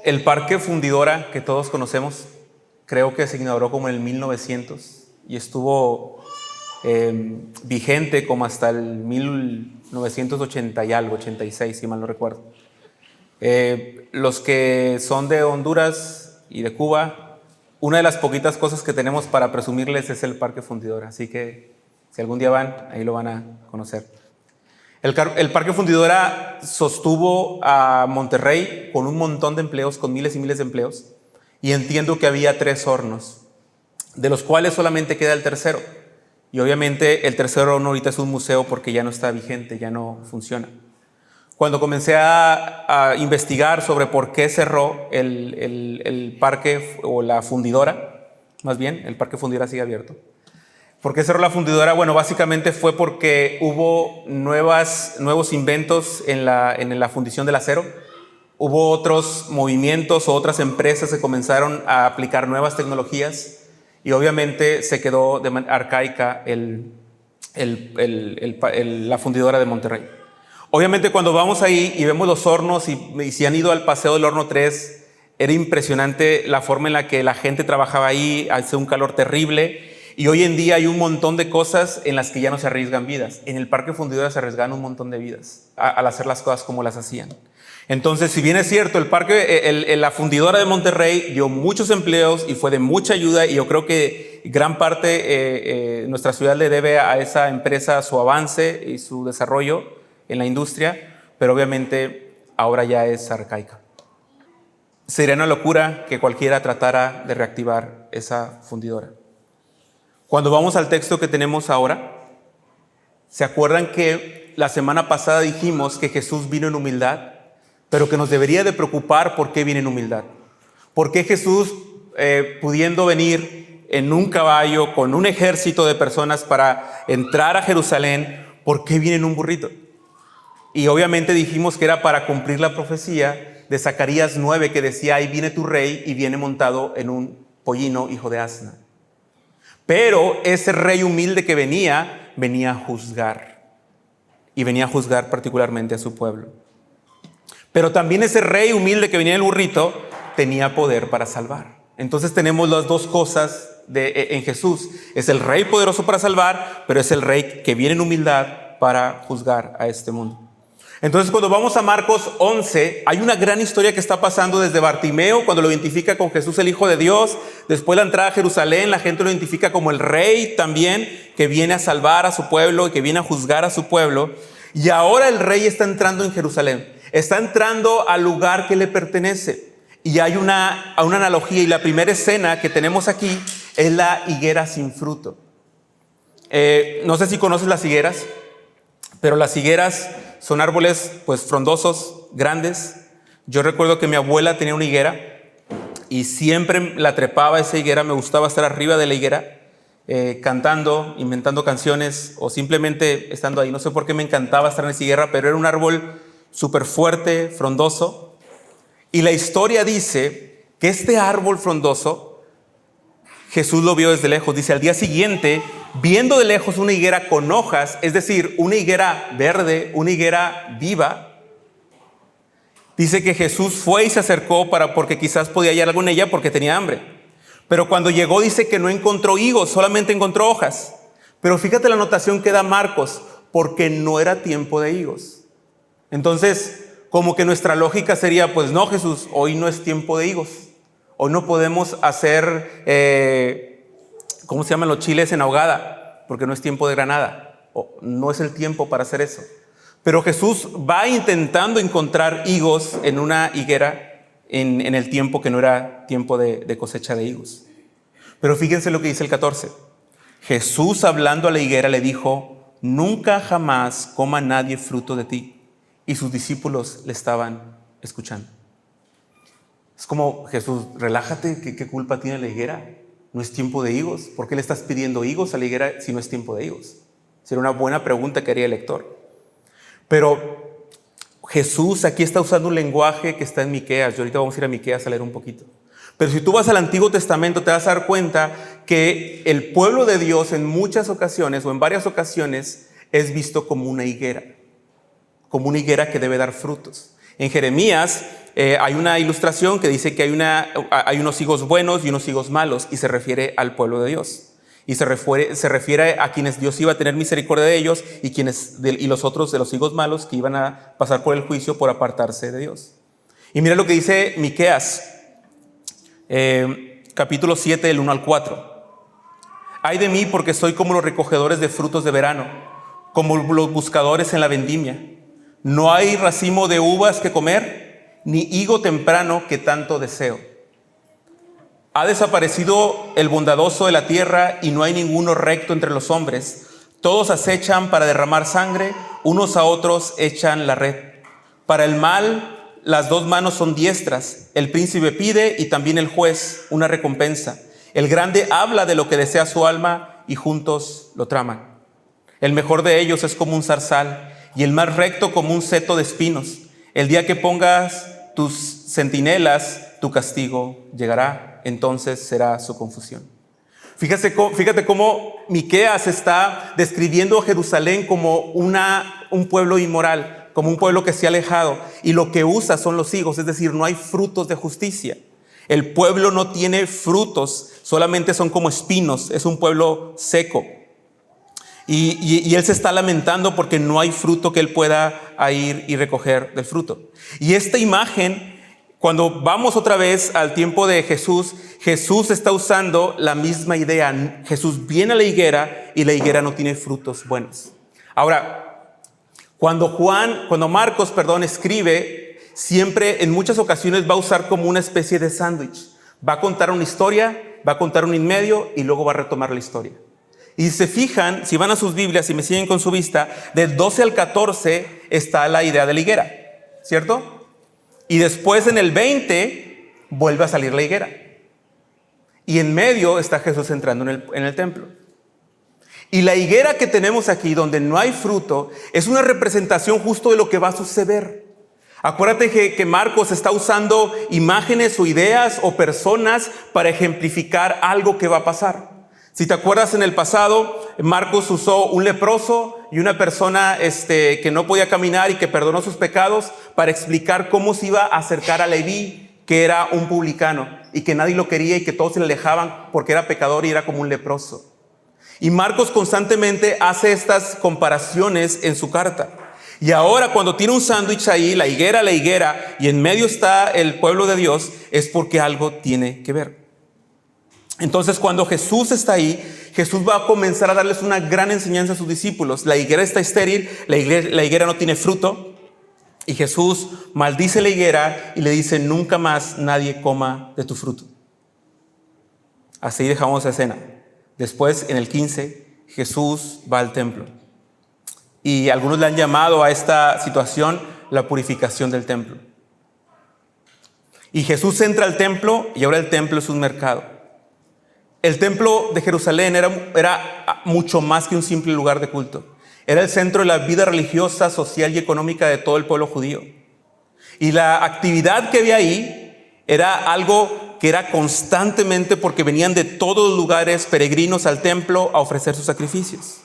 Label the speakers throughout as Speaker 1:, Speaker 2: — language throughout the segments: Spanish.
Speaker 1: El Parque Fundidora, que todos conocemos, creo que se inauguró como en el 1900 y estuvo vigente como hasta el 1980 y algo, 86, si mal no recuerdo. Los que son de Honduras y de Cuba, una de las poquitas cosas que tenemos para presumirles es el Parque Fundidora, así que si algún día van, ahí lo van a conocer. El Parque Fundidora sostuvo a Monterrey con un montón de empleos, con miles y miles de empleos, y entiendo que había 3 hornos, de los cuales solamente queda el tercero. Y obviamente el tercer horno ahorita es un museo porque ya no está vigente, ya no funciona. Cuando comencé a investigar sobre por qué cerró el parque o la fundidora, más bien, el Parque Fundidora sigue abierto. ¿Por qué cerró la fundidora? Bueno, básicamente fue porque hubo nuevos inventos en la fundición del acero. Hubo otros movimientos o otras empresas que comenzaron a aplicar nuevas tecnologías y obviamente se quedó de manera arcaica la fundidora de Monterrey. Obviamente cuando vamos ahí y vemos los hornos y si han ido al Paseo del Horno 3, era impresionante la forma en la que la gente trabajaba ahí, hace un calor terrible. Y hoy en día hay un montón de cosas en las que ya no se arriesgan vidas. En el Parque Fundidora se arriesgan un montón de vidas al hacer las cosas como las hacían. Entonces, si bien es cierto, la fundidora de Monterrey dio muchos empleos y fue de mucha ayuda, y yo creo que gran parte nuestra ciudad le debe a esa empresa su avance y su desarrollo en la industria, pero obviamente ahora ya es arcaica. Sería una locura que cualquiera tratara de reactivar esa fundidora. Cuando vamos al texto que tenemos ahora, ¿se acuerdan que la semana pasada dijimos que Jesús vino en humildad, pero que nos debería de preocupar por qué viene en humildad? ¿Por qué Jesús, pudiendo venir en un caballo con un ejército de personas para entrar a Jerusalén, por qué viene en un burrito? Y obviamente dijimos que era para cumplir la profecía de Zacarías 9 que decía: ahí viene tu rey y viene montado en un pollino, hijo de asna. Pero ese rey humilde que venía a juzgar. Y venía a juzgar particularmente a su pueblo. Pero también ese rey humilde que venía en el burrito tenía poder para salvar. Entonces tenemos las dos cosas en Jesús. Es el rey poderoso para salvar, pero es el rey que viene en humildad para juzgar a este mundo. Entonces cuando vamos a Marcos 11, hay una gran historia que está pasando desde Bartimeo, cuando lo identifica con Jesús el Hijo de Dios. Después la entrada a Jerusalén, la gente lo identifica como el rey también, que viene a salvar a su pueblo y que viene a juzgar a su pueblo. Y ahora el rey está entrando en Jerusalén, está entrando al lugar que le pertenece. Y hay una analogía, y la primera escena que tenemos aquí es la higuera sin fruto. No sé si conoces las higueras, pero las higueras son árboles pues frondosos, grandes. Yo recuerdo que mi abuela tenía una higuera y siempre la trepaba a esa higuera. Me gustaba estar arriba de la higuera, cantando, inventando canciones o simplemente estando ahí. No sé por qué me encantaba estar en esa higuera, pero era un árbol súper fuerte, frondoso. Y la historia dice que este árbol frondoso, Jesús lo vio desde lejos. Dice, al día siguiente, viendo de lejos una higuera con hojas, es decir, una higuera verde, una higuera viva, dice que Jesús fue y se acercó porque quizás podía hallar algo en ella porque tenía hambre. Pero cuando llegó dice que no encontró higos, solamente encontró hojas. Pero fíjate la anotación que da Marcos, porque no era tiempo de higos. Entonces, como que nuestra lógica sería, pues no, Jesús, hoy no es tiempo de higos. Hoy no podemos hacer, ¿cómo se llaman los chiles en ahogada? Porque no es tiempo de granada. No es el tiempo para hacer eso. Pero Jesús va intentando encontrar higos en una higuera en el tiempo que no era tiempo de cosecha de higos. Pero fíjense lo que dice el 14. Jesús, hablando a la higuera, le dijo, nunca jamás coma nadie fruto de ti. Y sus discípulos le estaban escuchando. Es como, Jesús, relájate, ¿qué culpa tiene la higuera? No es tiempo de higos. ¿Por qué le estás pidiendo higos a la higuera si no es tiempo de higos? Sería una buena pregunta que haría el lector. Pero Jesús aquí está usando un lenguaje que está en Miqueas. Y ahorita vamos a ir a Miqueas a leer un poquito. Pero si tú vas al Antiguo Testamento te vas a dar cuenta que el pueblo de Dios en muchas ocasiones o en varias ocasiones es visto como una higuera. como una higuera que debe dar frutos. En Jeremías hay una ilustración que dice que hay unos higos buenos y unos higos malos, y se refiere al pueblo de Dios. Y se refiere a quienes Dios iba a tener misericordia de ellos y los otros de los higos malos que iban a pasar por el juicio por apartarse de Dios. Y mira lo que dice Miqueas, capítulo 7, del 1 al 4. Ay de mí, porque soy como los recogedores de frutos de verano, como los buscadores en la vendimia. No hay racimo de uvas que comer, ni higo temprano que tanto deseo. Ha desaparecido el bondadoso de la tierra y no hay ninguno recto entre los hombres. Todos acechan para derramar sangre, unos a otros echan la red. Para el mal, las dos manos son diestras. El príncipe pide y también el juez una recompensa. El grande habla de lo que desea su alma y juntos lo traman. El mejor de ellos es como un zarzal y el más recto como un seto de espinos. El día que pongas tus centinelas, tu castigo llegará. Entonces será su confusión. Fíjate cómo Miqueas está describiendo a Jerusalén como un pueblo inmoral, como un pueblo que se ha alejado, y lo que usa son los higos, es decir, no hay frutos de justicia. El pueblo no tiene frutos, solamente son como espinos, es un pueblo seco. Y él se está lamentando porque no hay fruto que él pueda ir y recoger del fruto. Y esta imagen, cuando vamos otra vez al tiempo de Jesús, Jesús está usando la misma idea. Jesús viene a la higuera y la higuera no tiene frutos buenos. Ahora, cuando Marcos escribe, siempre en muchas ocasiones va a usar como una especie de sándwich. Va a contar una historia, va a contar un inmedio y luego va a retomar la historia. Y si se fijan, si van a sus Biblias y me siguen con su vista, del 12 al 14 está la idea de la higuera, ¿cierto? Y después en el 20 vuelve a salir la higuera. Y en medio está Jesús entrando en el templo. Y la higuera que tenemos aquí, donde no hay fruto, es una representación justo de lo que va a suceder. Acuérdate que Marcos está usando imágenes o ideas o personas para ejemplificar algo que va a pasar. Si te acuerdas, en el pasado, Marcos usó un leproso y una persona que no podía caminar y que perdonó sus pecados para explicar cómo se iba a acercar a Leví, que era un publicano y que nadie lo quería y que todos se le alejaban porque era pecador y era como un leproso. Y Marcos constantemente hace estas comparaciones en su carta. Y ahora, cuando tiene un sándwich ahí, la higuera, y en medio está el pueblo de Dios, es porque algo tiene que ver. Entonces, cuando Jesús está ahí, Jesús va a comenzar a darles una gran enseñanza a sus discípulos. La higuera está estéril, la higuera no tiene fruto. Y Jesús maldice la higuera y le dice: nunca más nadie coma de tu fruto. Así dejamos la escena. Después, en el 15, Jesús va al templo. Y algunos le han llamado a esta situación la purificación del templo. Y Jesús entra al templo y ahora el templo es un mercado. El templo de Jerusalén era mucho más que un simple lugar de culto. Era el centro de la vida religiosa, social y económica de todo el pueblo judío. Y la actividad que había ahí era algo que era constantemente, porque venían de todos los lugares peregrinos al templo a ofrecer sus sacrificios.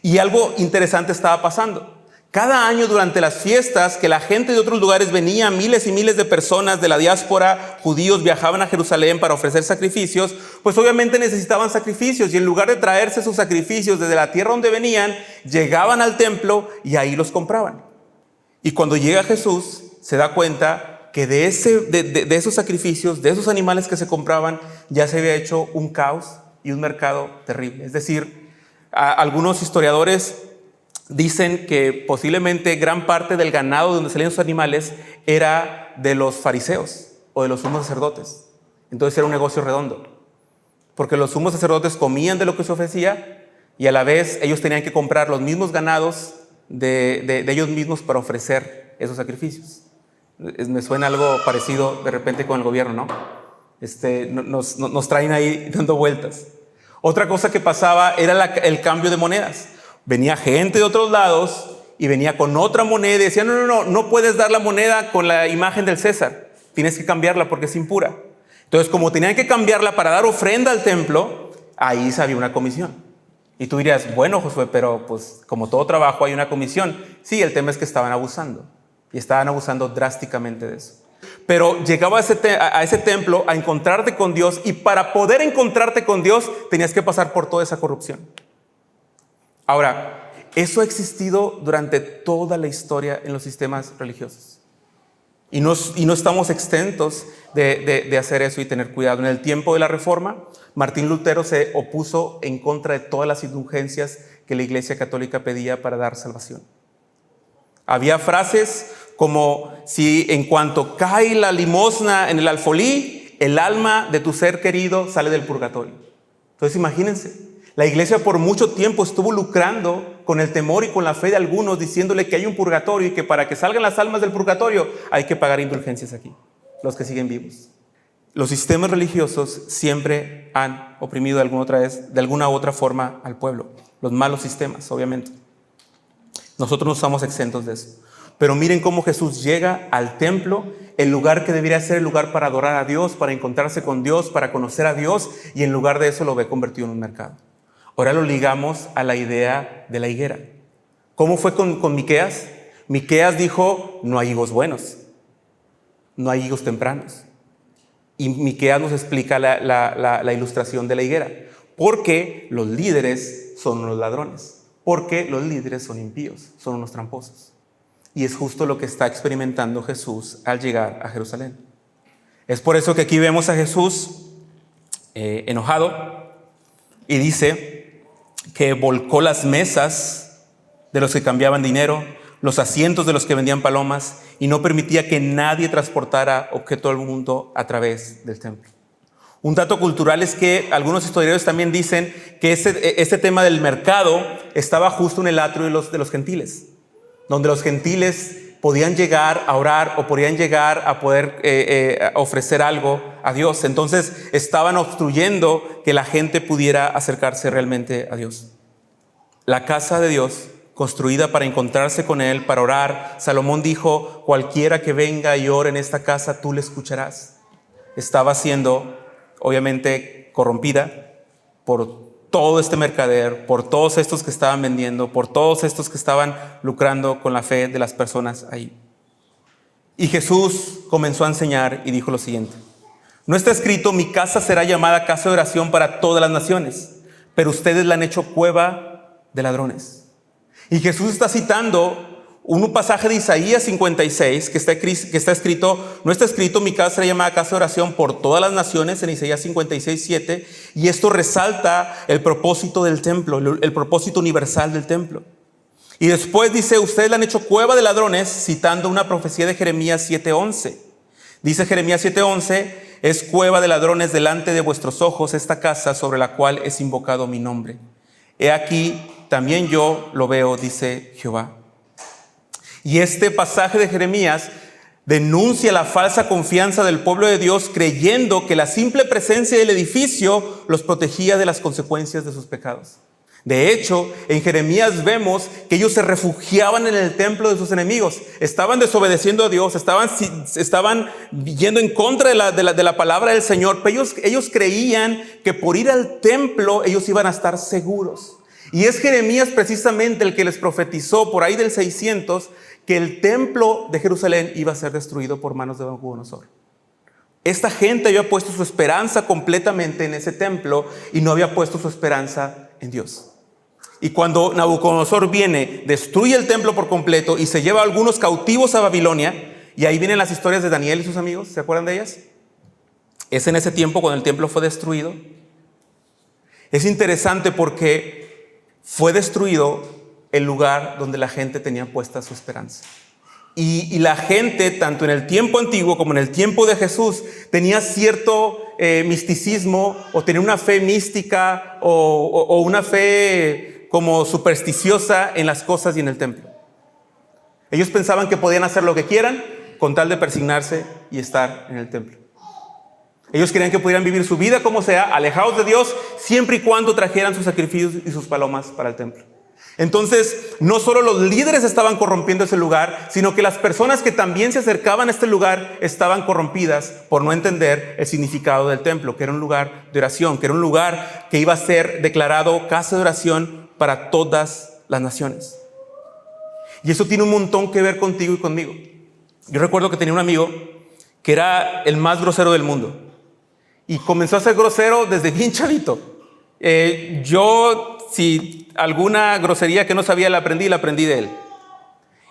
Speaker 1: Y algo interesante estaba pasando. Cada año durante las fiestas, que la gente de otros lugares venía, miles y miles de personas de la diáspora, judíos, viajaban a Jerusalén para ofrecer sacrificios, pues obviamente necesitaban sacrificios, y en lugar de traerse sus sacrificios desde la tierra donde venían, llegaban al templo y ahí los compraban. Y cuando llega Jesús, se da cuenta que de esos sacrificios, de esos animales que se compraban, ya se había hecho un caos y un mercado terrible. Es decir, algunos historiadores dicen que posiblemente gran parte del ganado de donde salían esos animales era de los fariseos o de los sumos sacerdotes. Entonces era un negocio redondo, porque los sumos sacerdotes comían de lo que se ofrecía y a la vez ellos tenían que comprar los mismos ganados de ellos mismos para ofrecer esos sacrificios. Me suena algo parecido de repente con el gobierno, ¿no? Nos traen ahí dando vueltas. Otra cosa que pasaba era el cambio de monedas. Venía gente de otros lados y venía con otra moneda y decía: no puedes dar la moneda con la imagen del César, tienes que cambiarla porque es impura. Entonces, como tenían que cambiarla para dar ofrenda al templo, ahí se había una comisión. Y tú dirías, bueno, Josué, pero pues como todo trabajo hay una comisión. Sí, el tema es que estaban abusando. Y estaban abusando drásticamente de eso. Pero llegaba a ese templo a encontrarte con Dios, y para poder encontrarte con Dios tenías que pasar por toda esa corrupción. Ahora, eso ha existido durante toda la historia en los sistemas religiosos. Y no estamos exentos de hacer eso y tener cuidado. En el tiempo de la Reforma, Martín Lutero se opuso en contra de todas las indulgencias que la Iglesia Católica pedía para dar salvación. Había frases como: si en cuanto cae la limosna en el alfolí, el alma de tu ser querido sale del purgatorio. Entonces imagínense, la Iglesia por mucho tiempo estuvo lucrando con el temor y con la fe de algunos, diciéndole que hay un purgatorio y que para que salgan las almas del purgatorio hay que pagar indulgencias aquí, los que siguen vivos. Los sistemas religiosos siempre han oprimido de alguna u otra forma al pueblo. Los malos sistemas, obviamente. Nosotros no estamos exentos de eso. Pero miren cómo Jesús llega al templo, el lugar que debería ser el lugar para adorar a Dios, para encontrarse con Dios, para conocer a Dios, y en lugar de eso lo ve convertido en un mercado. Ahora lo ligamos a la idea de la higuera. ¿Cómo fue con Miqueas? Miqueas dijo: no hay higos buenos, no hay higos tempranos. Y Miqueas nos explica la ilustración de la higuera. Porque los líderes son unos ladrones, porque los líderes son impíos, son unos tramposos. Y es justo lo que está experimentando Jesús al llegar a Jerusalén. Es por eso que aquí vemos a Jesús enojado, y dice que volcó las mesas de los que cambiaban dinero, los asientos de los que vendían palomas, y no permitía que nadie transportara objeto del mundo a través del templo. Un dato cultural es que algunos historiadores también dicen que este tema del mercado estaba justo en el atrio de los gentiles, donde los gentiles podían llegar a orar o podían llegar a poder ofrecer algo a Dios. Entonces estaban obstruyendo que la gente pudiera acercarse realmente a Dios. La casa de Dios, construida para encontrarse con Él, para orar. Salomón dijo: cualquiera que venga y ore en esta casa, tú le escucharás. Estaba siendo, obviamente, corrompida por todo este mercader, por todos estos que estaban vendiendo, por todos estos que estaban lucrando con la fe de las personas ahí. Y Jesús comenzó a enseñar y dijo lo siguiente: no está escrito: mi casa será llamada casa de oración para todas las naciones, pero ustedes la han hecho cueva de ladrones. Y Jesús está citando un pasaje de Isaías 56 que está escrito: no está escrito: mi casa será llamada casa de oración por todas las naciones, en Isaías 56:7, y esto resalta el propósito del templo, el propósito universal del templo. Y después dice: ustedes la han hecho cueva de ladrones, citando una profecía de Jeremías 7:11. Dice Jeremías 7:11: es cueva de ladrones delante de vuestros ojos esta casa sobre la cual es invocado mi nombre. He aquí, también yo lo veo, dice Jehová. Y este pasaje de Jeremías denuncia la falsa confianza del pueblo de Dios, creyendo que la simple presencia del edificio los protegía de las consecuencias de sus pecados. De hecho, en Jeremías vemos que ellos se refugiaban en el templo de sus enemigos. Estaban desobedeciendo a Dios, estaban yendo en contra de la palabra del Señor, pero ellos creían que por ir al templo ellos iban a estar seguros. Y es Jeremías precisamente el que les profetizó por ahí del 600 que el templo de Jerusalén iba a ser destruido por manos de Nabucodonosor. Esta gente había puesto su esperanza completamente en ese templo y no había puesto su esperanza en Dios. Y cuando Nabucodonosor viene, destruye el templo por completo y se lleva a algunos cautivos a Babilonia, y ahí vienen las historias de Daniel y sus amigos, ¿se acuerdan de ellas? Es en ese tiempo cuando el templo fue destruido. Es interesante porque fue destruido el lugar donde la gente tenía puesta su esperanza. Y la gente, tanto en el tiempo antiguo como en el tiempo de Jesús, tenía cierto misticismo, o tenía una fe mística o una fe como supersticiosa en las cosas y en el templo. Ellos pensaban que podían hacer lo que quieran con tal de persignarse y estar en el templo. Ellos querían que pudieran vivir su vida como sea, alejados de Dios, siempre y cuando trajeran sus sacrificios y sus palomas para el templo. Entonces, no solo los líderes estaban corrompiendo ese lugar, sino que las personas que también se acercaban a este lugar estaban corrompidas por no entender el significado del templo, que era un lugar de oración, que era un lugar que iba a ser declarado casa de oración para todas las naciones. Y eso tiene un montón que ver contigo y conmigo. Yo recuerdo que tenía un amigo que era el más grosero del mundo y comenzó a ser grosero desde bien chavito. Si alguna grosería que no sabía la aprendí de él.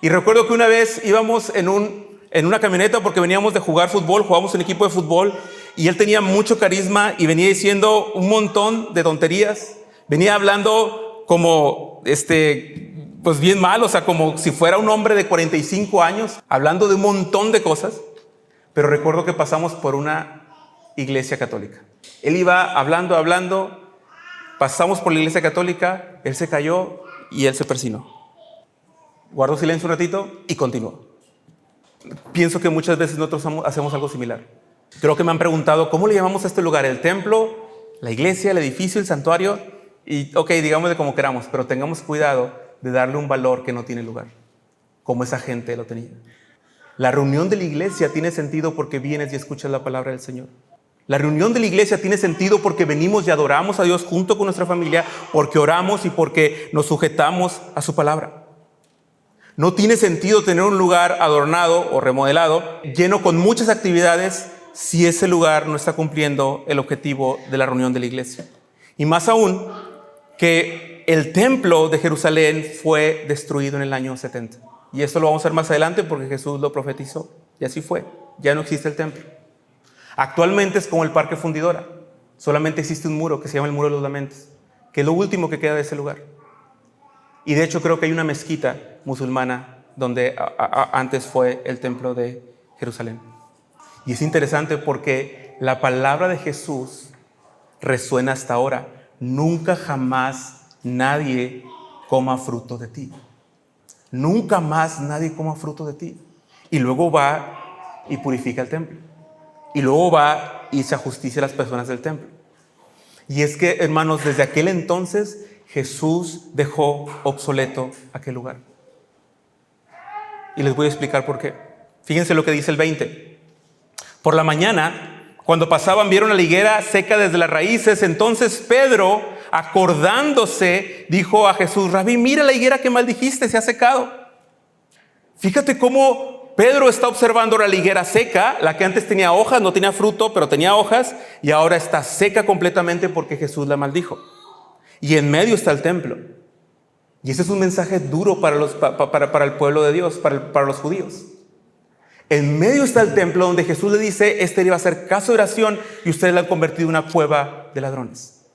Speaker 1: Y recuerdo que una vez íbamos en una camioneta porque veníamos de jugar fútbol, jugábamos en equipo de fútbol, y él tenía mucho carisma y venía diciendo un montón de tonterías. Venía hablando como, pues bien mal, o sea, como si fuera un hombre de 45 años, hablando de un montón de cosas. Pero recuerdo que pasamos por una iglesia católica. Él iba hablando, pasamos por la iglesia católica, él se cayó y él se persinó. Guardó silencio un ratito y continuó. Pienso que muchas veces nosotros hacemos algo similar. Creo que me han preguntado, ¿cómo le llamamos a este lugar? ¿El templo, la iglesia, el edificio, el santuario? Y digámosle como queramos, pero tengamos cuidado de darle un valor que no tiene lugar, como esa gente lo tenía. La reunión de la iglesia tiene sentido porque vienes y escuchas la palabra del Señor. La reunión de la iglesia tiene sentido porque venimos y adoramos a Dios junto con nuestra familia, porque oramos y porque nos sujetamos a su palabra. No tiene sentido tener un lugar adornado o remodelado, lleno con muchas actividades, si ese lugar no está cumpliendo el objetivo de la reunión de la iglesia. Y más aún, que el templo de Jerusalén fue destruido en el año 70. Y esto lo vamos a ver más adelante porque Jesús lo profetizó. Y así fue. Ya no existe el templo. Actualmente es como el Parque Fundidora. Solamente existe un muro que se llama el Muro de los Lamentos, que es lo último que queda de ese lugar. Y de hecho creo que hay una mezquita musulmana donde antes fue el templo de Jerusalén. Y es interesante porque la palabra de Jesús resuena hasta ahora. Nunca jamás nadie coma fruto de ti. Nunca más nadie coma fruto de ti. Y luego va y purifica el templo. Y luego va y se ajusticia a las personas del templo. Y es que, hermanos, desde aquel entonces Jesús dejó obsoleto aquel lugar. Y les voy a explicar por qué. Fíjense lo que dice el 20. Por la mañana, cuando pasaban, vieron la higuera seca desde las raíces. Entonces Pedro, acordándose, dijo a Jesús: Rabí, mira la higuera que maldijiste, se ha secado. Fíjate cómo Pedro está observando la higuera seca, la que antes tenía hojas, no tenía fruto, pero tenía hojas, y ahora está seca completamente porque Jesús la maldijo. Y en medio está el templo. Y ese es un mensaje duro para el pueblo de Dios, para los judíos. En medio está el templo donde Jesús le dice: este iba a ser casa de oración y ustedes la han convertido en una cueva de ladrones.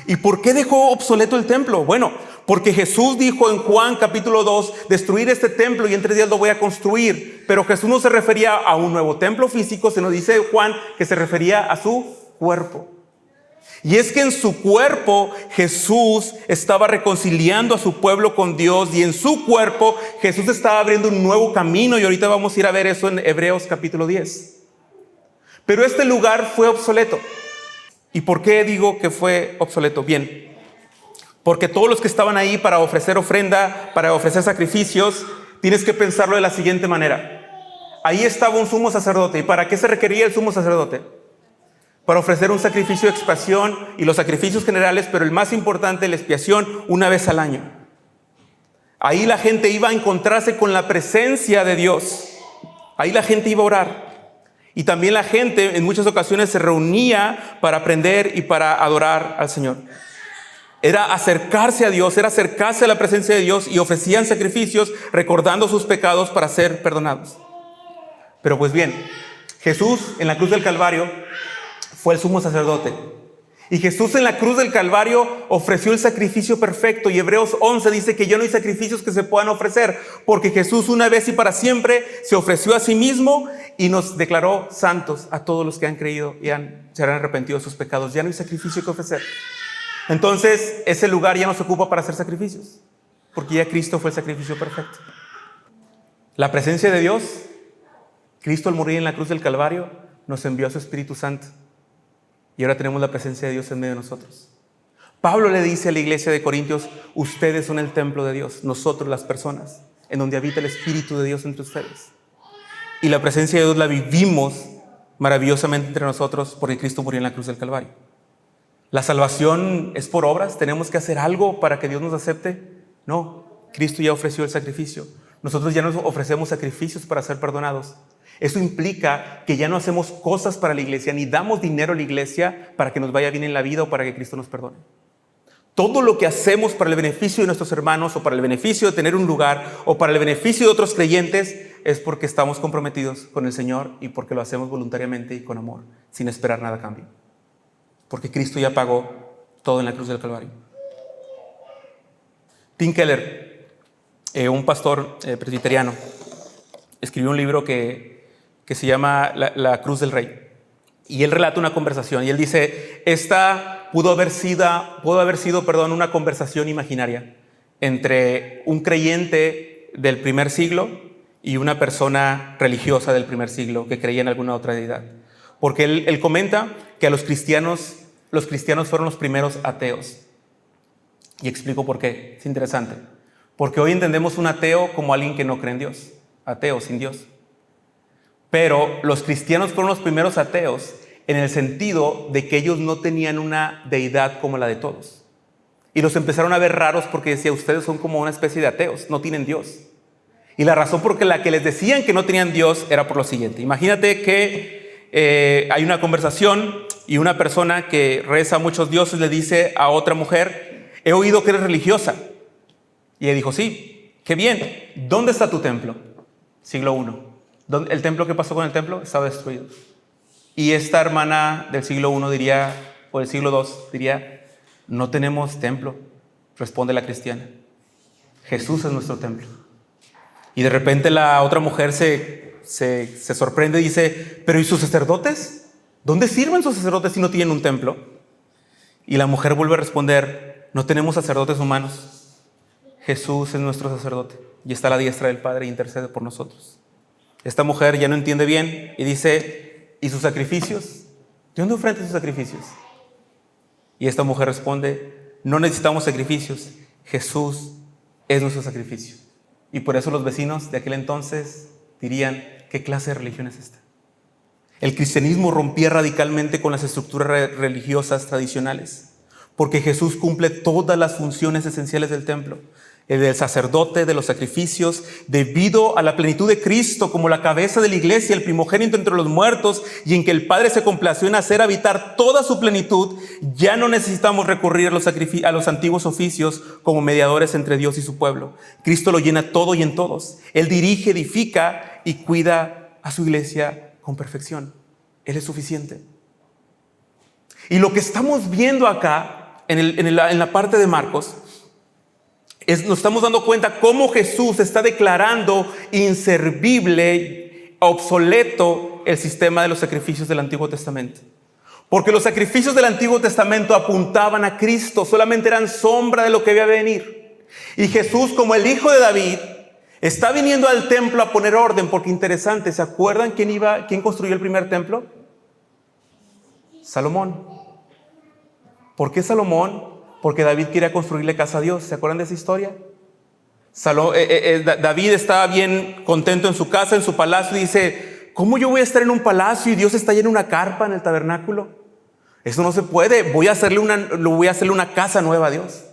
Speaker 1: ¿Y por qué dejó obsoleto el templo? Bueno, porque Jesús dijo en Juan capítulo 2, destruir este templo y en 3 días lo voy a construir. Pero Jesús no se refería a un nuevo templo físico, se nos dice Juan que se refería a su cuerpo. Y es que en su cuerpo Jesús estaba reconciliando a su pueblo con Dios, y en su cuerpo Jesús estaba abriendo un nuevo camino, y ahorita vamos a ir a ver eso en Hebreos capítulo 10. Pero este lugar fue obsoleto. ¿Y por qué digo que fue obsoleto? Bien, porque todos los que estaban ahí para ofrecer ofrenda, para ofrecer sacrificios, tienes que pensarlo de la siguiente manera. Ahí estaba un sumo sacerdote. ¿Y para qué se requería el sumo sacerdote? Para ofrecer un sacrificio de expiación y los sacrificios generales, pero el más importante, la expiación, una vez al año. Ahí la gente iba a encontrarse con la presencia de Dios. Ahí la gente iba a orar. Y también la gente en muchas ocasiones se reunía para aprender y para adorar al Señor. Era acercarse a Dios, era acercarse a la presencia de Dios, y ofrecían sacrificios recordando sus pecados para ser perdonados. Pero pues bien, Jesús en la cruz del Calvario fue el sumo sacerdote. Y Jesús en la cruz del Calvario ofreció el sacrificio perfecto. Y Hebreos 11 dice que ya no hay sacrificios que se puedan ofrecer, porque Jesús una vez y para siempre se ofreció a sí mismo y nos declaró santos a todos los que han creído y se han arrepentido de sus pecados. Ya no hay sacrificio que ofrecer. Entonces ese lugar ya no se ocupa para hacer sacrificios, porque ya Cristo fue el sacrificio perfecto. La presencia de Dios, Cristo al morir en la cruz del Calvario nos envió a su Espíritu Santo. Y ahora tenemos la presencia de Dios en medio de nosotros. Pablo le dice a la iglesia de Corintios, ustedes son el templo de Dios, nosotros las personas, en donde habita el Espíritu de Dios entre ustedes. Y la presencia de Dios la vivimos maravillosamente entre nosotros porque Cristo murió en la cruz del Calvario. ¿La salvación es por obras? ¿Tenemos que hacer algo para que Dios nos acepte? No, Cristo ya ofreció el sacrificio. Nosotros ya nos ofrecemos sacrificios para ser perdonados. Eso implica que ya no hacemos cosas para la iglesia, ni damos dinero a la iglesia para que nos vaya bien en la vida o para que Cristo nos perdone. Todo lo que hacemos para el beneficio de nuestros hermanos o para el beneficio de tener un lugar o para el beneficio de otros creyentes es porque estamos comprometidos con el Señor y porque lo hacemos voluntariamente y con amor, sin esperar nada a cambio. Porque Cristo ya pagó todo en la cruz del Calvario. Tim Keller, un pastor presbiteriano, escribió un libro que se llama La Cruz del Rey. Y él relata una conversación y él dice, esta pudo haber sido una conversación imaginaria entre un creyente del primer siglo y una persona religiosa del primer siglo que creía en alguna otra deidad. Porque él comenta que a los cristianos fueron los primeros ateos. Y explico por qué. Es interesante. Porque hoy entendemos un ateo como alguien que no cree en Dios. Ateo, sin Dios. Pero los cristianos fueron los primeros ateos en el sentido de que ellos no tenían una deidad como la de todos. Y los empezaron a ver raros porque decía, ustedes son como una especie de ateos, no tienen Dios. Y la razón por la que les decían que no tenían Dios era por lo siguiente. Imagínate que hay una conversación y una persona que reza a muchos dioses le dice a otra mujer, he oído que eres religiosa. Y ella dijo, sí, qué bien. ¿Dónde está tu templo? Siglo I. ¿El templo? ¿Qué pasó con el templo? Estaba destruido. Y esta hermana del siglo I diría, o del siglo II diría, no tenemos templo. Responde la cristiana. Jesús es nuestro templo. Y de repente la otra mujer se sorprende y dice, pero ¿y sus sacerdotes? ¿Dónde sirven sus sacerdotes si no tienen un templo? Y la mujer vuelve a responder, no tenemos sacerdotes humanos. Jesús es nuestro sacerdote y está a la diestra del Padre e intercede por nosotros. Esta mujer ya no entiende bien y dice, ¿y sus sacrificios? ¿De dónde ofrecen sus sacrificios? Y esta mujer responde, no necesitamos sacrificios, Jesús es nuestro sacrificio. Y por eso los vecinos de aquel entonces dirían, ¿qué clase de religión es esta? El cristianismo rompía radicalmente con las estructuras religiosas tradicionales, porque Jesús cumple todas las funciones esenciales del templo, el del sacerdote, de los sacrificios, debido a la plenitud de Cristo como la cabeza de la iglesia, el primogénito entre los muertos, y en que el Padre se complació en hacer habitar toda su plenitud. Ya no necesitamos recurrir a los antiguos oficios como mediadores entre Dios y su pueblo. Cristo lo llena todo y en todos. Él dirige, edifica y cuida a su iglesia con perfección. Él es suficiente. Y lo que estamos viendo acá en la parte de Marcos nos estamos dando cuenta cómo Jesús está declarando inservible, obsoleto el sistema de los sacrificios del Antiguo Testamento. Porque los sacrificios del Antiguo Testamento apuntaban a Cristo, solamente eran sombra de lo que había de venir. Y Jesús, como el hijo de David, está viniendo al templo a poner orden, porque interesante, ¿se acuerdan quién construyó el primer templo? Salomón. ¿Por qué Salomón? Porque David quería construirle casa a Dios. ¿Se acuerdan de esa historia? David estaba bien contento en su casa, en su palacio, y dice, ¿cómo yo voy a estar en un palacio y Dios está allá en una carpa en el tabernáculo? Eso no se puede. Voy a hacerle una casa nueva a Dios.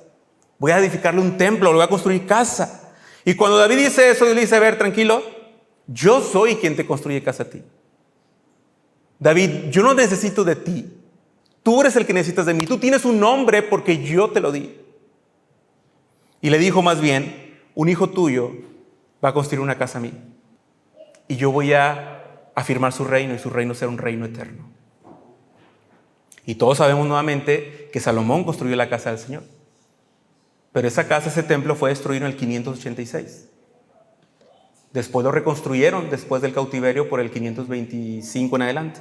Speaker 1: Voy a edificarle un templo, le voy a construir casa. Y cuando David dice eso, Dios le dice, a ver, tranquilo, yo soy quien te construye casa a ti. David, yo no necesito de ti. Tú eres el que necesitas de mí. Tú tienes un nombre porque yo te lo di. Y le dijo más bien, un hijo tuyo va a construir una casa a mí. Y yo voy a afirmar su reino y su reino será un reino eterno. Y todos sabemos nuevamente que Salomón construyó la casa del Señor. Pero esa casa, ese templo fue destruido en el 586. Después lo reconstruyeron después del cautiverio por el 525 en adelante.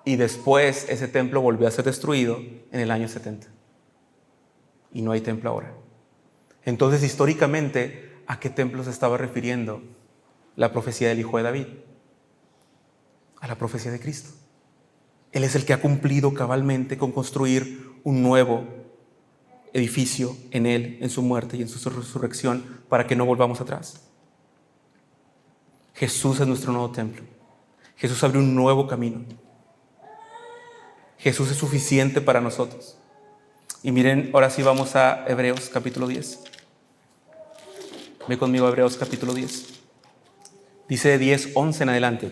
Speaker 1: Y después ese templo volvió a ser destruido en el año 70. Y no hay templo ahora. Entonces, históricamente, ¿a qué templo se estaba refiriendo la profecía del Hijo de David? A la profecía de Cristo. Él es el que ha cumplido cabalmente con construir un nuevo edificio en Él, en su muerte y en su resurrección, para que no volvamos atrás. Jesús es nuestro nuevo templo. Jesús abrió un nuevo camino. Jesús es suficiente para nosotros. Y miren, ahora sí vamos a Hebreos capítulo 10. Ve conmigo a Hebreos capítulo 10. Dice 10, 11 en adelante.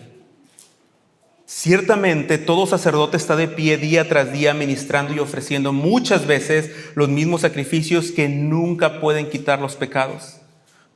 Speaker 1: Ciertamente todo sacerdote está de pie día tras día ministrando y ofreciendo muchas veces los mismos sacrificios que nunca pueden quitar los pecados.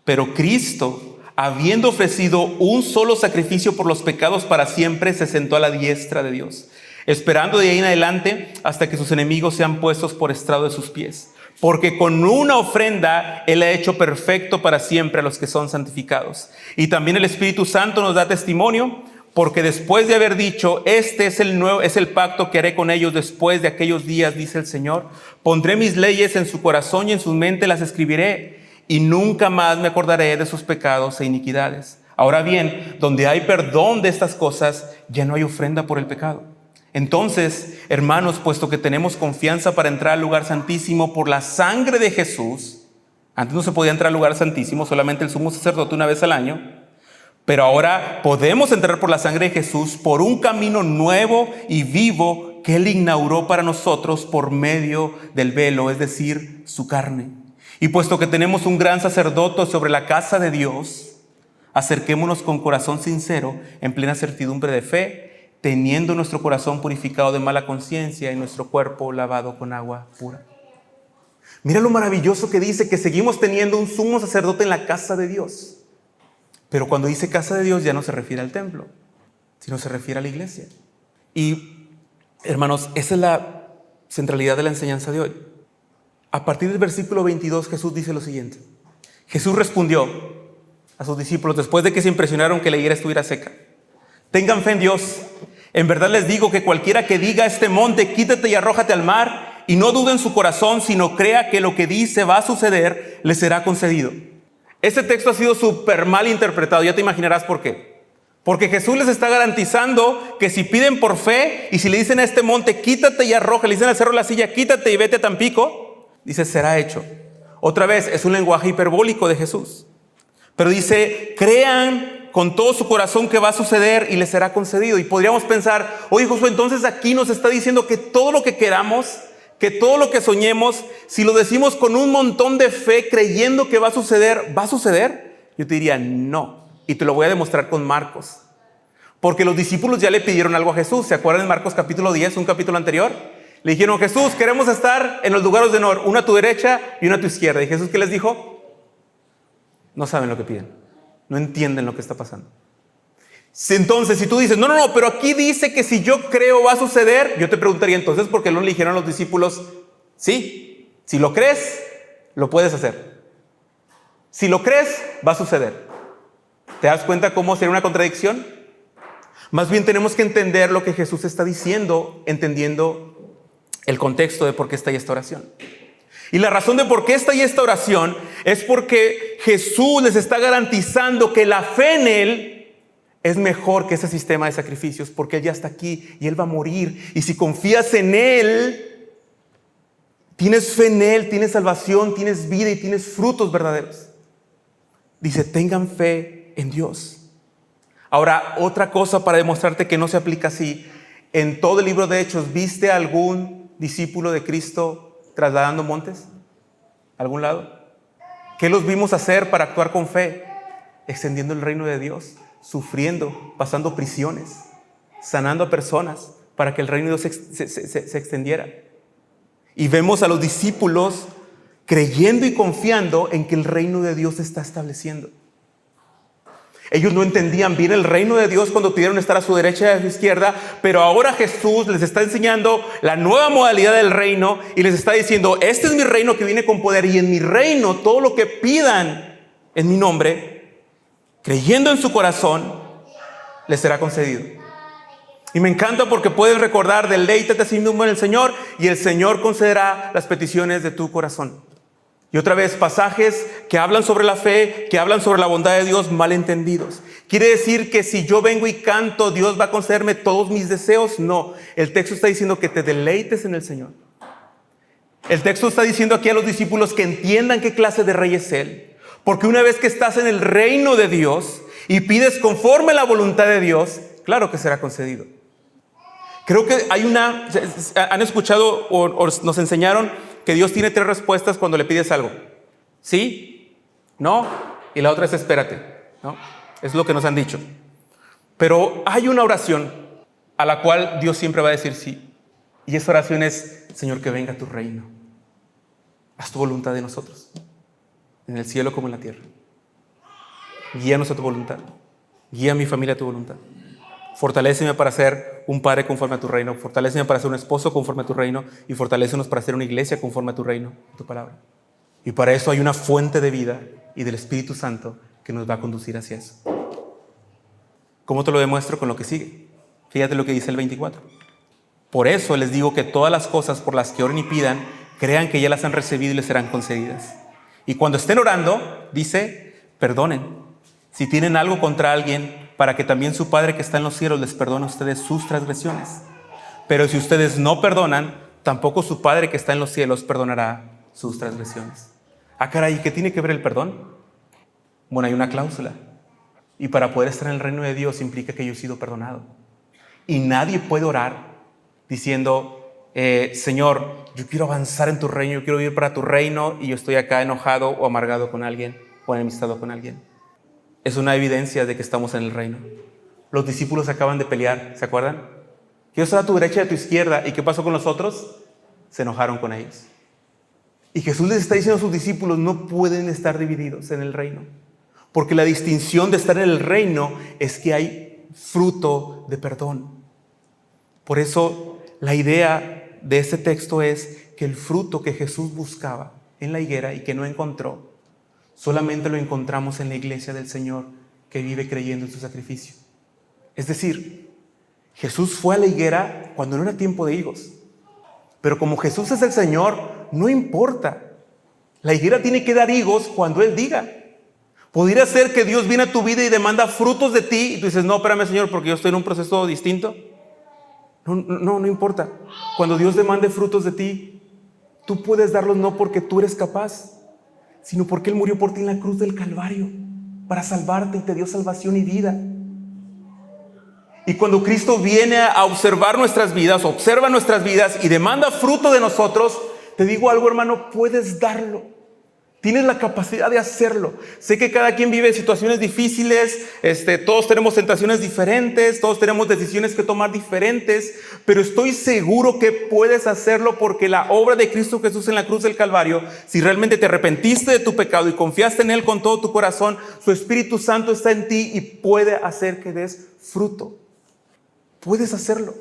Speaker 1: Pero Cristo, habiendo ofrecido un solo sacrificio por los pecados para siempre, se sentó a la diestra de Dios, esperando de ahí en adelante hasta que sus enemigos sean puestos por estrado de sus pies. Porque con una ofrenda Él ha hecho perfecto para siempre a los que son santificados. Y también el Espíritu Santo nos da testimonio, porque después de haber dicho, este es el pacto que haré con ellos después de aquellos días, dice el Señor, pondré mis leyes en su corazón y en su mente las escribiré, y nunca más me acordaré de sus pecados e iniquidades. Ahora bien, donde hay perdón de estas cosas, ya no hay ofrenda por el pecado. Entonces, hermanos, puesto que tenemos confianza para entrar al lugar santísimo por la sangre de Jesús, antes no se podía entrar al lugar santísimo, solamente el sumo sacerdote una vez al año, pero ahora podemos entrar por la sangre de Jesús por un camino nuevo y vivo que Él inauguró para nosotros por medio del velo, es decir, su carne. Y puesto que tenemos un gran sacerdote sobre la casa de Dios, acerquémonos con corazón sincero, en plena certidumbre de fe, teniendo nuestro corazón purificado de mala conciencia y nuestro cuerpo lavado con agua pura. Mira lo maravilloso que dice, que seguimos teniendo un sumo sacerdote en la casa de Dios. Pero cuando dice casa de Dios ya no se refiere al templo, sino se refiere a la iglesia. Y, hermanos, esa es la centralidad de la enseñanza de hoy. A partir del versículo 22, Jesús dice lo siguiente. Jesús respondió a sus discípulos después de que se impresionaron que la higuera estuviera seca. Tengan fe en Dios. En verdad les digo que cualquiera que diga a este monte, quítate y arrójate al mar, y no dude en su corazón, sino crea que lo que dice va a suceder, le será concedido. Este texto ha sido súper mal interpretado, ya te imaginarás por qué. Porque Jesús les está garantizando que si piden por fe y si le dicen a este monte, quítate y arroja, le dicen al cerro de la silla, quítate y vete a Tampico, dice, será hecho. Otra vez, es un lenguaje hiperbólico de Jesús. Pero dice, crean con todo su corazón que va a suceder y les será concedido. Y podríamos pensar, oye Josué, entonces aquí nos está diciendo que todo lo que queramos, que todo lo que soñemos, si lo decimos con un montón de fe, creyendo que va a suceder, ¿va a suceder? Yo te diría, no. Y te lo voy a demostrar con Marcos. Porque los discípulos ya le pidieron algo a Jesús. ¿Se acuerdan de Marcos capítulo 10, un capítulo anterior? Le dijeron, Jesús, queremos estar en los lugares de honor, una a tu derecha y una a tu izquierda. ¿Y Jesús qué les dijo? No saben lo que piden. No entienden lo que está pasando. Entonces, si tú dices, no, pero aquí dice que si yo creo va a suceder, yo te preguntaría entonces, ¿por qué no le dijeron a los discípulos? Sí, si lo crees, lo puedes hacer. Si lo crees, va a suceder. ¿Te das cuenta cómo sería una contradicción? Más bien tenemos que entender lo que Jesús está diciendo, entendiendo el contexto de por qué está ahí esta oración. Y la razón de por qué está ahí esta oración es porque Jesús les está garantizando que la fe en Él es mejor que ese sistema de sacrificios, porque Él ya está aquí y Él va a morir. Y si confías en Él, tienes fe en Él, tienes salvación, tienes vida y tienes frutos verdaderos. Dice, tengan fe en Dios. Ahora, otra cosa para demostrarte que no se aplica así. En todo el libro de Hechos, ¿viste a algún discípulo de Cristo trasladando montes? ¿Algún lado? ¿Qué los vimos hacer para actuar con fe? Extendiendo el reino de Dios, sufriendo, pasando prisiones, sanando a personas para que el reino de Dios se extendiera. Y vemos a los discípulos creyendo y confiando en que el reino de Dios se está estableciendo. Ellos no entendían bien el reino de Dios cuando pidieron estar a su derecha y a su izquierda, pero ahora Jesús les está enseñando la nueva modalidad del reino y les está diciendo, este es mi reino que viene con poder, y en mi reino todo lo que pidan en mi nombre, creyendo en su corazón, les será concedido. Y me encanta porque puedes recordar, deleítate a sí mismo en el Señor y el Señor concederá las peticiones de tu corazón. Y otra vez, pasajes que hablan sobre la fe, que hablan sobre la bondad de Dios, mal entendidos. ¿Quiere decir que si yo vengo y canto, Dios va a concederme todos mis deseos? No, el texto está diciendo que te deleites en el Señor. El texto está diciendo aquí a los discípulos que entiendan qué clase de rey es Él. Porque una vez que estás en el reino de Dios y pides conforme a la voluntad de Dios, claro que será concedido. Creo que han escuchado o nos enseñaron que Dios tiene 3 respuestas cuando le pides algo. ¿Sí? ¿No? Y la otra es espérate, ¿no? Es lo que nos han dicho. Pero hay una oración a la cual Dios siempre va a decir sí. Y esa oración es: Señor, que venga tu reino. Haz tu voluntad de nosotros, en el cielo como en la tierra. Guíanos a tu voluntad. Guía a mi familia a tu voluntad. Fortaléceme para ser un padre conforme a tu reino. Fortaléceme para ser un esposo conforme a tu reino. Y fortalécenos para ser una iglesia conforme a tu reino, a tu palabra. Y para eso hay una fuente de vida y del Espíritu Santo que nos va a conducir hacia eso. ¿Cómo te lo demuestro? Con lo que sigue. Fíjate lo que dice el 24. Por eso les digo que todas las cosas por las que oren y pidan, crean que ya las han recibido y les serán concedidas. Y cuando estén orando, dice, perdonen si tienen algo contra alguien, para que también su Padre que está en los cielos les perdone a ustedes sus transgresiones. Pero si ustedes no perdonan, tampoco su Padre que está en los cielos perdonará sus transgresiones. Ah, caray, ¿qué tiene que ver el perdón? Bueno, hay una cláusula. Y para poder estar en el reino de Dios implica que yo he sido perdonado. Y nadie puede orar diciendo, Señor, yo quiero avanzar en tu reino, yo quiero vivir para tu reino, y yo estoy acá enojado o amargado con alguien o enemistado con alguien. Es una evidencia de que estamos en el reino. Los discípulos acaban de pelear, ¿se acuerdan? Yo estoy a tu derecha y a tu izquierda. ¿Y qué pasó con los otros? Se enojaron con ellos. Y Jesús les está diciendo a sus discípulos, no pueden estar divididos en el reino. Porque la distinción de estar en el reino es que hay fruto de perdón. Por eso la idea de este texto es que el fruto que Jesús buscaba en la higuera y que no encontró, solamente lo encontramos en la iglesia del Señor que vive creyendo en su sacrificio. Es decir, Jesús fue a la higuera cuando no era tiempo de higos. Pero como Jesús es el Señor, no importa. La higuera tiene que dar higos cuando Él diga. Podría ser que Dios viene a tu vida y demanda frutos de ti y tú dices, no, espérame, Señor, porque yo estoy en un proceso distinto. No importa. Cuando Dios demande frutos de ti, tú puedes darlos no porque tú eres capaz, sino porque Él murió por ti en la cruz del Calvario para salvarte y te dio salvación y vida. Y cuando Cristo viene a observar nuestras vidas, observa nuestras vidas y demanda fruto de nosotros, te digo algo, hermano, puedes darlo. Tienes la capacidad de hacerlo. Sé que cada quien vive situaciones difíciles, todos tenemos tentaciones diferentes, todos tenemos decisiones que tomar diferentes, pero estoy seguro que puedes hacerlo porque la obra de Cristo Jesús en la cruz del Calvario, si realmente te arrepentiste de tu pecado y confiaste en Él con todo tu corazón, su Espíritu Santo está en ti y puede hacer que des fruto. Puedes hacerlo,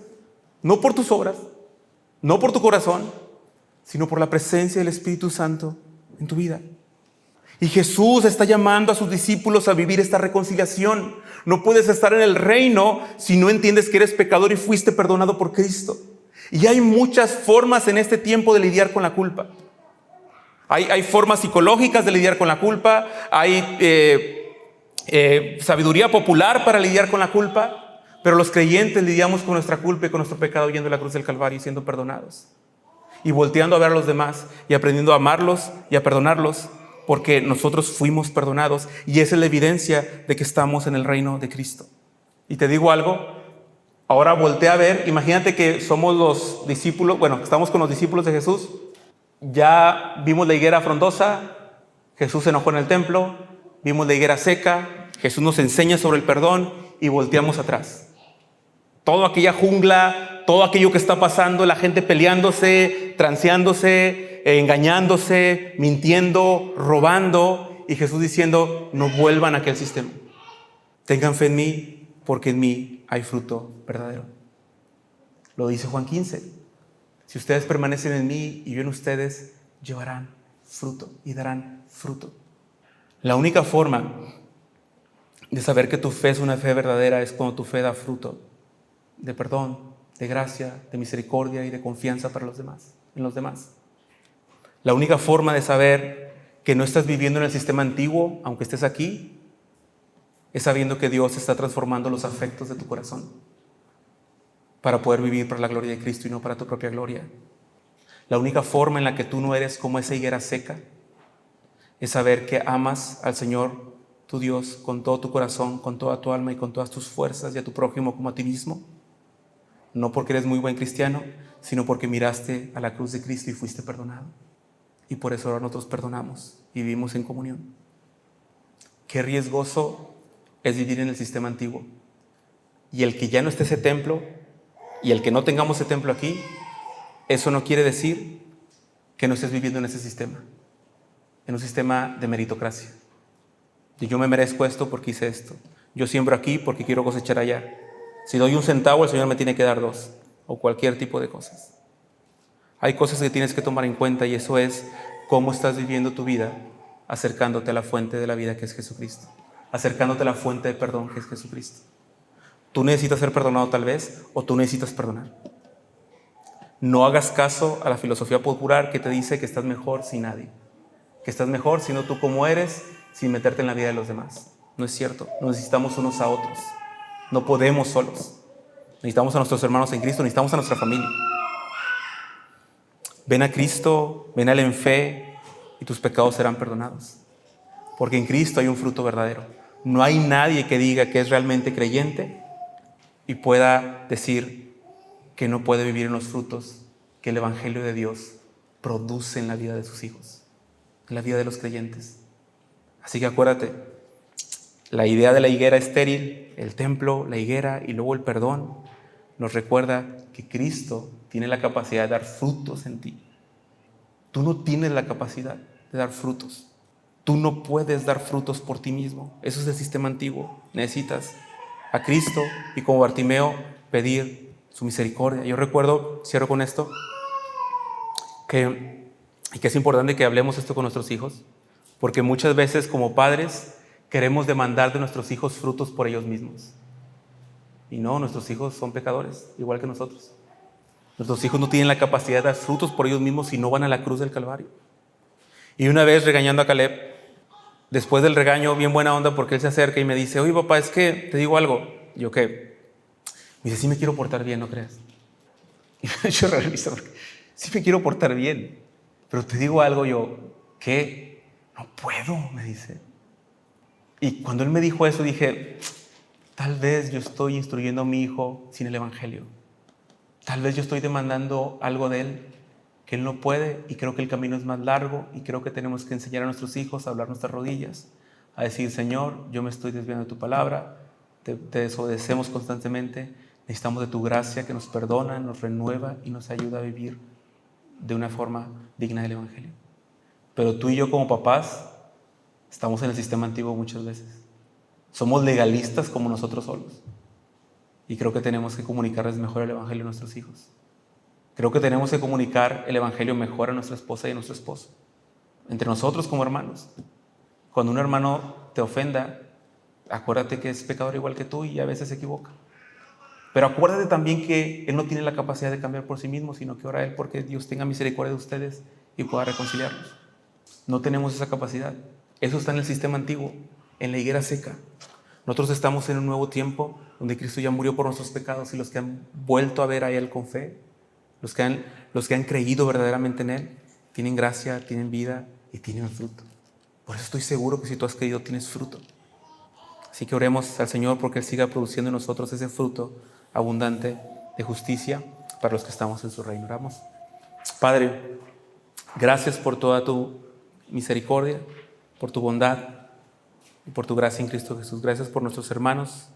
Speaker 1: no por tus obras, no por tu corazón, sino por la presencia del Espíritu Santo en tu vida. Y Jesús está llamando a sus discípulos a vivir esta reconciliación. No puedes estar en el reino si no entiendes que eres pecador y fuiste perdonado por Cristo. Y hay muchas formas en este tiempo de lidiar con la culpa. Hay formas psicológicas de lidiar con la culpa. Hay sabiduría popular para lidiar con la culpa. Pero los creyentes lidiamos con nuestra culpa y con nuestro pecado yendo a la cruz del Calvario y siendo perdonados. Y volteando a ver a los demás y aprendiendo a amarlos y a perdonarlos porque nosotros fuimos perdonados. Y esa es la evidencia de que estamos en el reino de Cristo. Y te digo algo, ahora voltea a ver, imagínate que somos los discípulos, estamos con los discípulos de Jesús. Ya vimos la higuera frondosa, Jesús se enojó en el templo, vimos la higuera seca, Jesús nos enseña sobre el perdón y volteamos atrás. Toda aquella jungla, todo aquello que está pasando, la gente peleándose, transeándose, engañándose, mintiendo, robando, y Jesús diciendo, no vuelvan a aquel sistema. Tengan fe en mí, porque en mí hay fruto verdadero. Lo dice Juan 15. Si ustedes permanecen en mí y yo en ustedes, llevarán fruto y darán fruto. La única forma de saber que tu fe es una fe verdadera es cuando tu fe da fruto de perdón, de gracia, de misericordia y de confianza para los demás, en los demás. La única forma de saber que no estás viviendo en el sistema antiguo, aunque estés aquí, es sabiendo que Dios está transformando los afectos de tu corazón para poder vivir para la gloria de Cristo y no para tu propia gloria. La única forma en la que tú no eres como esa higuera seca es saber que amas al Señor, tu Dios, con todo tu corazón, con toda tu alma y con todas tus fuerzas, y a tu prójimo como a ti mismo. No porque eres muy buen cristiano, sino porque miraste a la cruz de Cristo y fuiste perdonado. Y por eso ahora nosotros perdonamos y vivimos en comunión. Qué riesgoso es vivir en el sistema antiguo. Y el que ya no esté ese templo, y el que no tengamos ese templo aquí, eso no quiere decir que no estés viviendo en ese sistema, en un sistema de meritocracia. Y yo me merezco esto porque hice esto. Yo siembro aquí porque quiero cosechar allá. Si doy 1 centavo, el Señor me tiene que dar 2, o cualquier tipo de cosas. Hay cosas que tienes que tomar en cuenta, y eso es cómo estás viviendo tu vida, acercándote a la fuente de la vida, que es Jesucristo, acercándote a la fuente de perdón, que es Jesucristo. Tú necesitas ser perdonado tal vez, o tú necesitas perdonar. No hagas caso a la filosofía popular que te dice que estás mejor sin nadie, que estás mejor siendo tú como eres, sin meterte en la vida de los demás. No es cierto. Nos necesitamos unos a otros. No podemos solos. Necesitamos a nuestros hermanos en Cristo, necesitamos a nuestra familia. Ven a Cristo, ven a Él en fe, y tus pecados serán perdonados. Porque en Cristo hay un fruto verdadero. No hay nadie que diga que es realmente creyente y pueda decir que no puede vivir en los frutos que el Evangelio de Dios produce en la vida de sus hijos, en la vida de los creyentes. Así que acuérdate, la idea de la higuera estéril, el templo, la higuera y luego el perdón, nos recuerda que Cristo tiene la capacidad de dar frutos en ti. Tú no tienes la capacidad de dar frutos. Tú no puedes dar frutos por ti mismo. Eso es el sistema antiguo. Necesitas a Cristo y, como Bartimeo, pedir su misericordia. Yo recuerdo, cierro con esto, que es importante que hablemos esto con nuestros hijos, porque muchas veces como padres queremos demandar de nuestros hijos frutos por ellos mismos. Y no, nuestros hijos son pecadores, igual que nosotros. Nuestros hijos no tienen la capacidad de dar frutos por ellos mismos si no van a la cruz del Calvario. Y una vez regañando a Caleb, después del regaño, bien buena onda, porque él se acerca y me dice: oye papá, es que te digo algo. Y yo, ¿qué? Me dice: sí me quiero portar bien, ¿no creas? Y yo realista, porque sí me quiero portar bien, pero te digo algo. Yo, ¿qué? No puedo, me dice. Y cuando él me dijo eso, dije: tal vez yo estoy instruyendo a mi hijo sin el Evangelio. Tal vez yo estoy demandando algo de él que él no puede, y creo que el camino es más largo, y creo que tenemos que enseñar a nuestros hijos a hablar nuestras rodillas, a decir: Señor, yo me estoy desviando de tu palabra, te desobedecemos constantemente, necesitamos de tu gracia que nos perdona, nos renueva y nos ayuda a vivir de una forma digna del Evangelio. Pero tú y yo como papás estamos en el sistema antiguo muchas veces. Somos legalistas como nosotros solos. Y creo que tenemos que comunicarles mejor el Evangelio a nuestros hijos. Creo que tenemos que comunicar el Evangelio mejor a nuestra esposa y a nuestro esposo. Entre nosotros como hermanos. Cuando un hermano te ofenda, acuérdate que es pecador igual que tú y a veces se equivoca. Pero acuérdate también que él no tiene la capacidad de cambiar por sí mismo, sino que ora a él porque Dios tenga misericordia de ustedes y pueda reconciliarlos. No tenemos esa capacidad. Eso está en el sistema antiguo, en la higuera seca. Nosotros estamos en un nuevo tiempo donde Cristo ya murió por nuestros pecados, y los que han vuelto a ver a Él con fe, los que han creído verdaderamente en Él, tienen gracia, tienen vida y tienen fruto. Por eso estoy seguro que si tú has creído, tienes fruto. Así que oremos al Señor porque Él siga produciendo en nosotros ese fruto abundante de justicia para los que estamos en su reino. Oramos. Padre, gracias por toda tu misericordia, por tu bondad y por tu gracia en Cristo Jesús. Gracias por nuestros hermanos,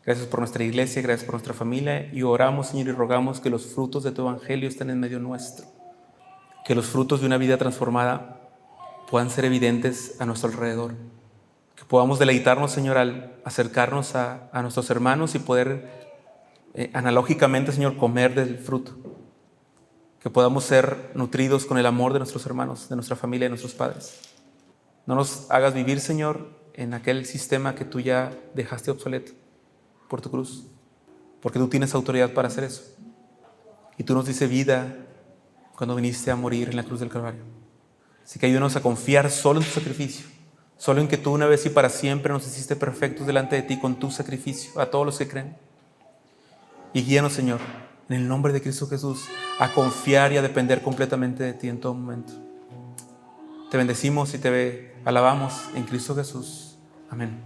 Speaker 1: gracias por nuestra iglesia, gracias por nuestra familia, y oramos, Señor, y rogamos que los frutos de tu Evangelio estén en medio nuestro, que los frutos de una vida transformada puedan ser evidentes a nuestro alrededor, que podamos deleitarnos, Señor, al acercarnos a nuestros hermanos y poder analógicamente, Señor, comer del fruto, que podamos ser nutridos con el amor de nuestros hermanos, de nuestra familia, de nuestros padres. No nos hagas vivir, Señor, en aquel sistema que tú ya dejaste obsoleto por tu cruz, porque tú tienes autoridad para hacer eso. Y tú nos diste vida cuando viniste a morir en la cruz del Calvario. Así que ayúdanos a confiar solo en tu sacrificio, solo en que tú una vez y para siempre nos hiciste perfectos delante de ti con tu sacrificio, a todos los que creen. Y guíanos, Señor, en el nombre de Cristo Jesús, a confiar y a depender completamente de ti en todo momento. Te bendecimos y te alabamos en Cristo Jesús. Amén.